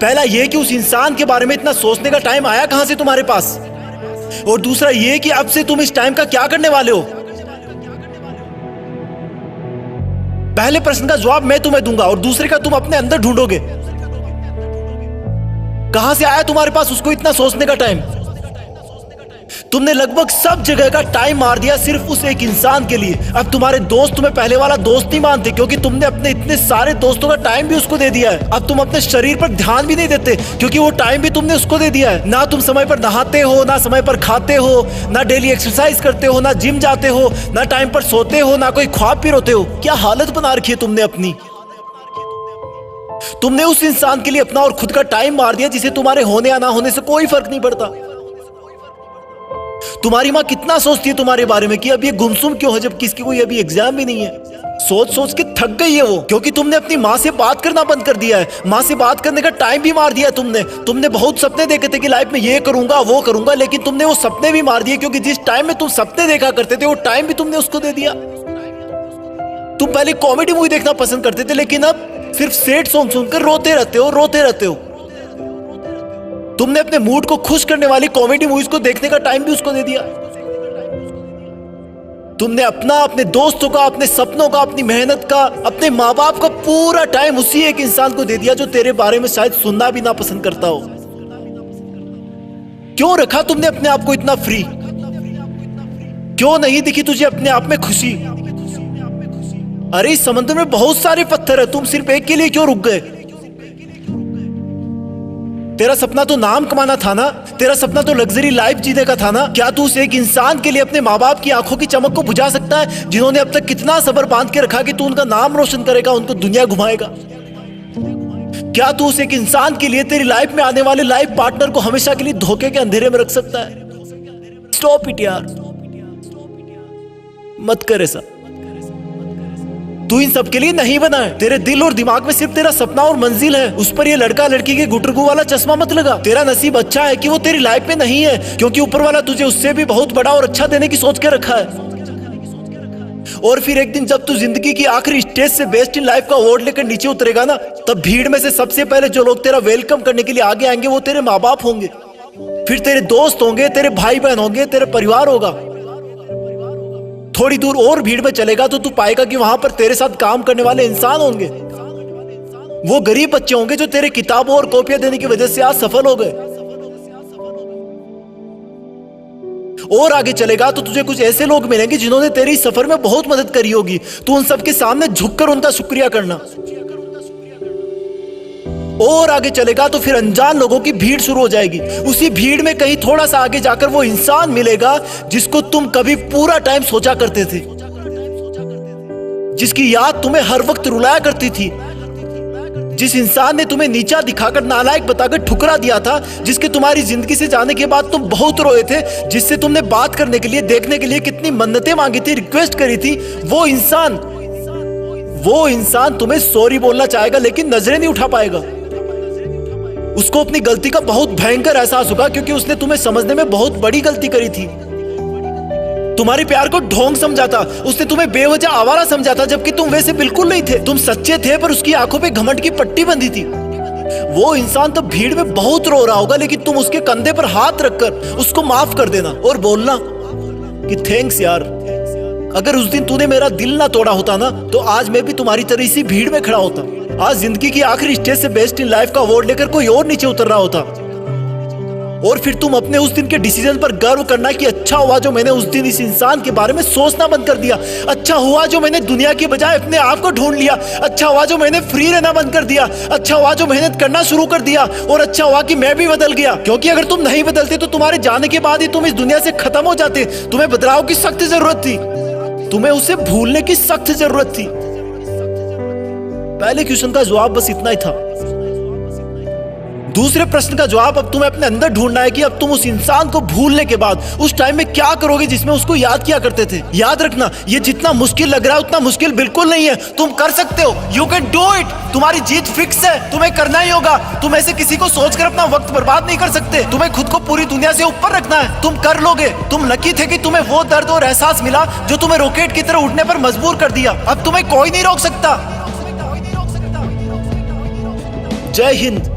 पहला ये कि उस इंसान के बारे में इतना सोचने का टाइम आया कहां से तुम्हारे पास, और दूसरा ये कि अब से तुम इस टाइम का क्या करने वाले हो। पहले प्रश्न का जवाब मैं तुम्हें दूंगा और दूसरे का तुम अपने अंदर ढूंढोगे। कहां से आया तुम्हारे पास उसको इतना सोचने का टाइम। तुमने लगभग सब जगह का टाइम मार दिया सिर्फ उस एक इंसान के लिए। अब तुम्हारे दोस्त तुम्हें पहले वाला दोस्त नहीं मानते क्योंकि तुमने अपने इतने सारे दोस्तों का टाइम भी उसको दे दिया है। अब तुम अपने शरीर पर ध्यान भी नहीं देते क्योंकि वो टाइम भी तुमने उसको दे दिया है। ना तुम समय पर नहाते हो, ना समय पर खाते हो, ना डेली एक्सरसाइज करते हो, ना जिम जाते हो, ना टाइम पर सोते हो, ना कोई ख्वाब भी रोते हो। क्या हालत बना रखी है तुमने अपनी। तुमने उस इंसान के लिए अपना और खुद का टाइम मार दिया जिसे तुम्हारे होने या ना होने से कोई फर्क नहीं पड़ता। तुम्हारी माँ कितना सोचती है तुम्हारे बारे में कि अब ये गुमसुम क्यों है जबकि इसकी कोई अभी एग्जाम भी नहीं है। सोच सोच के थक गई है वो, क्योंकि तुमने अपनी माँ से बात करना बंद कर दिया है। माँ से बात करने का टाइम भी मार दिया है तुमने बहुत सपने देखे थे कि लाइफ में ये करूंगा वो करूंगा, लेकिन तुमने वो सपने भी मार दिए क्योंकि जिस टाइम में तुम सपने देखा करते थे वो टाइम भी तुमने उसको दे दिया। तुम पहले कॉमेडी मूवी देखना पसंद करते थे लेकिन अब सिर्फ सैड सॉन्ग सुनकर रोते रहते हो। तुमने अपने मूड को खुश करने वाली कॉमेडी मूवीज को देखने का टाइम भी उसको दे दिया। तुमने अपना, अपने दोस्तों का, अपने सपनों का, अपनी मेहनत का, अपने माँ बाप का पूरा टाइम उसी एक इंसान को दे दिया जो तेरे बारे में शायद सुनना भी ना पसंद करता हो। क्यों रखा तुमने अपने आप को इतना फ्री। क्यों नहीं दिखी तुझे अपने आप में खुशी। अरे इस समंदर में बहुत सारे पत्थर है, तुम सिर्फ एक के लिए क्यों रुक गए। तेरा सपना तो नाम कमाना था ना, तेरा सपना तो लग्जरी लाइफ जीने का था ना। क्या तू उस एक इंसान के लिए अपने माँ बाप की आंखों की चमक को बुझा सकता है जिन्होंने अब तक कितना सब्र बांध के रखा कि तू उनका नाम रोशन करेगा, उनको दुनिया घुमाएगा। क्या तू उस एक इंसान के लिए तेरी लाइफ में आने वाले लाइफ पार्टनर को हमेशा के लिए धोखे के अंधेरे में रख सकता है। स्टॉप इट यार, मत कर ऐसा। तू इन सब के लिए नहीं बना है। तेरे दिल और दिमाग में सिर्फ तेरा सपना और मंजिल है। उस पर ये लड़का लड़की के गुटरगू वाला चश्मा मत लगा। तेरा नसीब अच्छा है कि वो तेरी लाइफ में नहीं है, क्योंकि ऊपर वाला तुझे उससे भी बहुत बड़ा और अच्छा देने की सोच के रखा है। और फिर एक दिन जब तू जिंदगी की आखिरी स्टेज से बेस्ट इन लाइफ का अवार्ड लेकर नीचे उतरेगा ना, तब भीड़ में से सबसे पहले जो लोग तेरा वेलकम करने के लिए आगे आएंगे वो तेरे माँ बाप होंगे, फिर तेरे दोस्त होंगे, तेरे भाई बहन होंगे, तेरे परिवार होगा। थोड़ी दूर और भीड़ में चलेगा तो तू पाएगा कि वहां पर तेरे साथ काम करने वाले इंसान होंगे। वो गरीब बच्चे होंगे जो तेरे किताबों और कॉपियां देने की वजह से आज सफल हो गए। और आगे चलेगा तो तुझे कुछ ऐसे लोग मिलेंगे जिन्होंने तेरी सफर में बहुत मदद करी होगी। तू उन सबके सामने झुककर उनका शुक्रिया करना। और आगे चलेगा तो फिर अनजान लोगों की भीड़ शुरू हो जाएगी। उसी भीड़ में कहीं थोड़ा सा आगे जाकर वो इंसान मिलेगा जिसको तुम कभी पूरा टाइम सोचा करते थे, जिसकी याद तुम्हें हर वक्त रुलाया करती थी, जिस इंसान ने तुम्हें नीचा दिखाकर, नालायक बताकर ठुकरा दिया था, जिसके तुम्हारी जिंदगी से जाने के बाद तुम बहुत रोए थे, जिससे तुमने बात करने के लिए, देखने के लिए कितनी मन्नतें मांगी थी, रिक्वेस्ट करी थी। वो इंसान तुम्हें सॉरी बोलना चाहेगा लेकिन नजरें नहीं उठा पाएगा। उसको अपनी गलती का बहुत भयंकर एहसास होगा क्योंकि उसने तुम्हें समझने में बहुत बड़ी गलती करी थी। तुम्हारे प्यार को ढोंग समझा था, उसने तुम्हें बेवजह आवारा समझा था, जबकि तुम वैसे बिल्कुल नहीं थे। तुम सच्चे थे पर उसकी आंखों पे घमंड की पट्टी बंधी थी। वो इंसान तो भीड़ में बहुत रो रहा होगा लेकिन तुम उसके कंधे पर हाथ रखकर उसको माफ कर देना और बोलना कि थैंक्स यार, अगर उस दिन तूने मेरा दिल ना तोड़ा होता ना तो आज मैं भी तुम्हारी तरह इसी भीड़ में खड़ा होता। आज जिंदगी की आखिरी स्टेज से बेस्ट इन लाइफ का अवार्ड लेकर कोई और नीचे उतर रहा होता। और फिर तुम अपने उस दिन के डिसीजन पर गर्व करना कि अच्छा हुआ जो मैंने उस दिन इस इंसान के बारे में सोचना बंद कर दिया। अच्छा हुआ जो मैंने दुनिया की बजाय अपने आप को ढूंढ लिया। अच्छा हुआ जो मैंने फ्री रहना बंद कर दिया। अच्छा हुआ जो मेहनत करना शुरू कर दिया। और अच्छा हुआ कि मैं भी बदल गया, क्योंकि अगर तुम नहीं बदलते तो तुम्हारे जाने के बाद ही तुम इस दुनिया से खत्म हो जाते। तुम्हें बदलाव की सख्त जरूरत थी, तुम्हें उसे भूलने की सख्त जरूरत थी। पहले क्वेश्चन का जवाब बस इतना ही था। दूसरे प्रश्न का जवाब अब तुम्हें अपने अंदर ढूंढना है कि अब तुम उस इंसान को भूलने के बाद उस टाइम में क्या करोगे जिसमें उसको याद किया करते थे। याद रखना, ये जितना मुश्किल लग रहा है उतना मुश्किल बिल्कुल नहीं है। तुम कर सकते हो, यू कैन डू इट। तुम्हारी जीत फिक्स है, तुम्हें करना ही होगा। तुम ऐसे किसी को सोचकर अपना वक्त बर्बाद नहीं कर सकते। तुम्हें खुद को पूरी दुनिया से ऊपर रखना है, तुम कर लोगे। तुम लकी थे कि तुम्हें वो दर्द और एहसास मिला जो तुम्हें रॉकेट की तरह उठने पर मजबूर कर दिया। अब तुम्हें कोई नहीं रोक सकता। जय हिंद।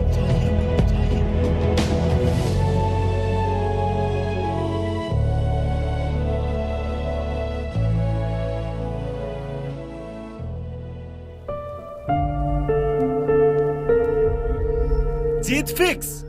जीत फिक्स।